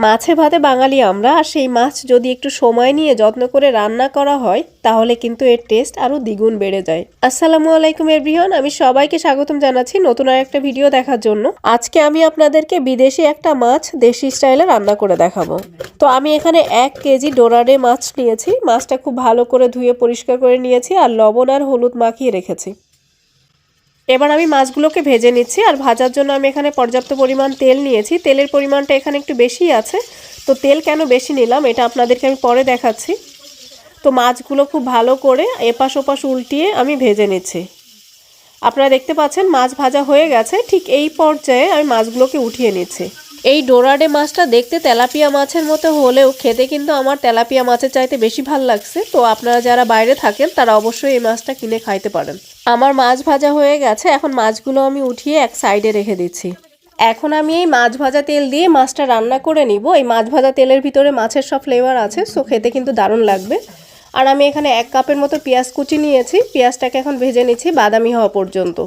মাছে ভাতে বাঙালি আমরা, আর সেই মাছ যদি একটু সময় নিয়ে যত্ন করে রান্না করা হয় তাহলে কিন্তু এর টেস্ট আরো দ্বিগুণ বেড়ে যায়। আসসালামু আলাইকুম এভরিওয়ান, আমি সবাইকে স্বাগতম জানাচ্ছি নতুন আর একটা ভিডিও দেখার জন্য। আজকে আমি আপনাদেরকে বিদেশি একটা মাছ দেশি স্টাইলে রান্না করে দেখাবো। তো আমি এখানে 1 কেজি ডোরাডে মাছ নিয়েছি। মাছটা খুব ভালো করে ধুয়ে পরিষ্কার করে নিয়েছি আর লবণ আর হলুদ মাখিয়ে রেখেছি। এবার আমি মাছগুলোকে ভেজে নিচ্ছি, আর ভাজার জন্য আমি এখানে পর্যাপ্ত পরিমাণ তেল নিয়েছি। তেলের পরিমাণটা এখানে একটু বেশি আছে, তো তেল কেন বেশি নিলাম এটা আপনাদেরকে আমি পরে দেখাচ্ছি। তো মাছগুলো খুব ভালো করে এপাশ ওপাশ উল্টিয়ে আমি ভেজে নিচ্ছি। আপনারা দেখতে পাচ্ছেন মাছ ভাজা হয়ে গেছে। ঠিক এই পর্যায়ে আমি মাছগুলোকে উঠিয়ে নিচ্ছি। এই ডোরাডে মাছটা দেখতে তেলাপিয়া মাছের মতো হলেও খেতে কিন্তু আমার তেলাপিয়া মাছের চাইতে বেশি ভালো লাগছে। তো আপনারা যারা বাইরে থাকেন তারা অবশ্যই এই মাছটা কিনে খাইতে পারেন। আমার মাছ ভাজা হয়ে গেছে, এখন মাছগুলো আমি উঠিয়ে এক সাইডে রেখে দিচ্ছি। এখন আমি এই মাছ ভাজা তেল দিয়ে মাছটা রান্না করে নিব। এই মাছ ভাজা তেলের ভিতরে মাছের সব ফ্লেভার আছে, সো খেতে কিন্তু দারুণ লাগবে। আর আমি এখানে 1 কাপের মতো পেঁয়াজ কুচি নিয়েছি। পেঁয়াজটাকে এখন ভেজে নিচ্ছি বাদামি হওয়া পর্যন্ত।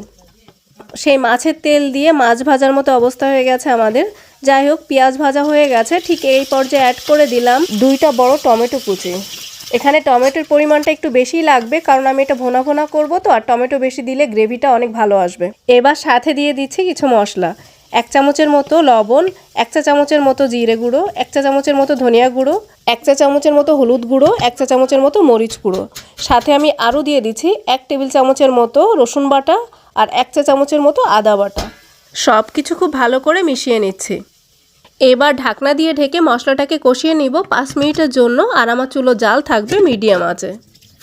সেই মাছের তেল দিয়ে মাছ ভাজার মতো অবস্থা হয়ে গেছে আমাদের। যাই হোক, পেঁয়াজ ভাজা হয়ে গেছে। ঠিক এই পর্যায়ে অ্যাড করে দিলাম 2টা বড় টমেটো কুচি। এখানে টমেটোর পরিমাণটা একটু বেশি লাগবে, কারণ আমি এটা ভোনা ভোনা করবো তো, আর টমেটো বেশি দিলে গ্রেভিটা অনেক ভালো আসবে। এবার সাথে দিয়ে দিচ্ছি কিছু মশলা। 1 চামচের মতো লবণ, 1 চা চামচের মতো জিরে গুঁড়ো, 1 চা চামচের মতো ধনিয়া গুঁড়ো, 1 চা চামচের মতো হলুদ গুঁড়ো, 1 চা চামচের মতো মরিচ গুঁড়ো। সাথে আমি আরও দিয়ে দিচ্ছি 1 টেবিল চামচের মতো রসুন বাটা আর 1 চা চামচের মতো আদা বাটা। সব কিছু খুব ভালো করে মিশিয়ে নিচ্ছি। এবার ঢাকনা দিয়ে ঢেকে মশলাটাকে কষিয়ে নিব 5 মিনিটের জন্য, আর আমার চুলো জাল থাকবে মিডিয়াম আঁচে।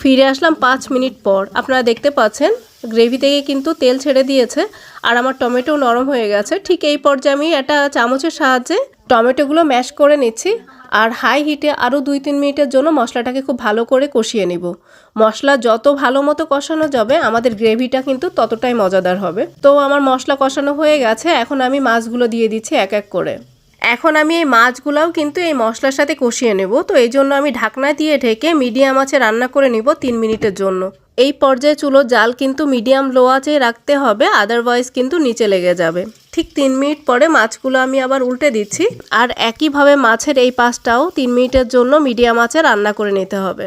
ফিরে আসলাম 5 মিনিট পর। আপনারা দেখতে পাচ্ছেন গ্রেভি থেকে কিন্তু তেল ছেড়ে দিয়েছে, আর আমার টমেটো নরম হয়ে গেছে। ঠিক এই পর্যায়ে আমি একটা চামচের সাহায্যে টমেটোগুলো ম্যাশ করে নিচ্ছি, আর হাই হিটে আরও 2-3 মিনিটের জন্য মশলাটাকে খুব ভালো করে কষিয়ে নিব। মশলা যত ভালো মতো কষানো যাবে আমাদের গ্রেভিটা কিন্তু ততটাই মজাদার হবে। তো আমার মশলা কষানো হয়ে গেছে, এখন আমি মাছগুলো দিয়ে দিচ্ছি এক এক করে। এখন আমি এই মাছগুলোও কিন্তু এই মশলার সাথে কষিয়ে নেব। তো এই জন্য আমি ঢাকনা দিয়ে ঢেকে মিডিয়াম আঁচে রান্না করে নিব 3 মিনিটের জন্য। এই পর্যায়ে চুলোর জাল কিন্তু মিডিয়াম লো আঁচে রাখতে হবে, আদারওয়াইজ কিন্তু নিচে লেগে যাবে। ঠিক 3 মিনিট পরে মাছগুলো আমি আবার উল্টে দিচ্ছি, আর একইভাবে মাছের এই পাশটাও 3 মিনিটের জন্য মিডিয়াম আঁচে রান্না করে নিতে হবে।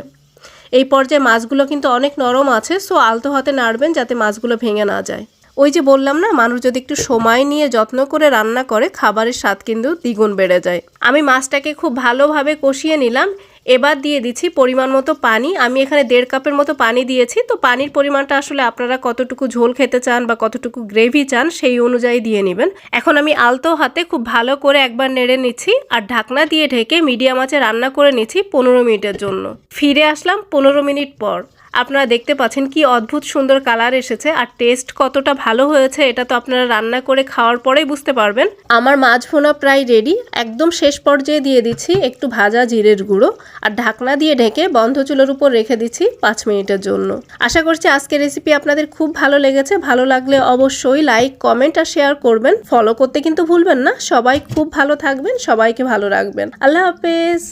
এই পর্যায়ে মাছগুলো কিন্তু অনেক নরম আছে, সো আলতো হাতে নাড়বেন যাতে মাছগুলো ভেঙে না যায়। ওই যে বললাম না, মানুষ যদি একটু সময় নিয়ে যত্ন করে রান্না করে খাবারের স্বাদ কিন্তু দ্বিগুণ বেড়ে যায়। আমি মাছটাকে খুব ভালোভাবে কষিয়ে নিলাম। এবার দিয়ে দিচ্ছি পরিমাণ মতো পানি। আমি এখানে 1.5 কাপের মতো পানি দিয়েছি। তো পানির পরিমাণটা আসলে আপনারা কতটুকু ঝোল খেতে চান বা কতটুকু গ্রেভি চান সেই অনুযায়ী দিয়ে নেবেন। এখন আমি আলতো হাতে খুব ভালো করে একবার নেড়ে নিচ্ছি, আর ঢাকনা দিয়ে ঢেকে মিডিয়াম আঁচে রান্না করে নিচ্ছি 15 মিনিটের জন্য। ফিরে আসলাম 15 মিনিট পর। আপনারা দেখতে পাচ্ছেন কি অদ্ভুত সুন্দর কালার এসেছে, আর টেস্ট কতটা ভালো হয়েছে এটা তো আপনারা রান্না করে খাওয়ার পরেই বুঝতে পারবেন। আমার মাছ ভুনা প্রায় রেডি। একদম শেষ পর্যায়ে দিয়ে দিচ্ছি একটু ভাজা জিরের গুঁড়ো, আর ঢাকনা দিয়ে ঢেকে বন্ধ চুলোর উপর রেখে দিচ্ছি 5 মিনিটের জন্য। আশা করছি আজকের রেসিপি আপনাদের খুব ভালো লেগেছে। ভালো লাগলে অবশ্যই লাইক, কমেন্ট আর শেয়ার করবেন। ফলো করতে কিন্তু ভুলবেন না। সবাই খুব ভালো থাকবেন, সবাইকে ভালো রাখবেন। আল্লাহ হাফেজ।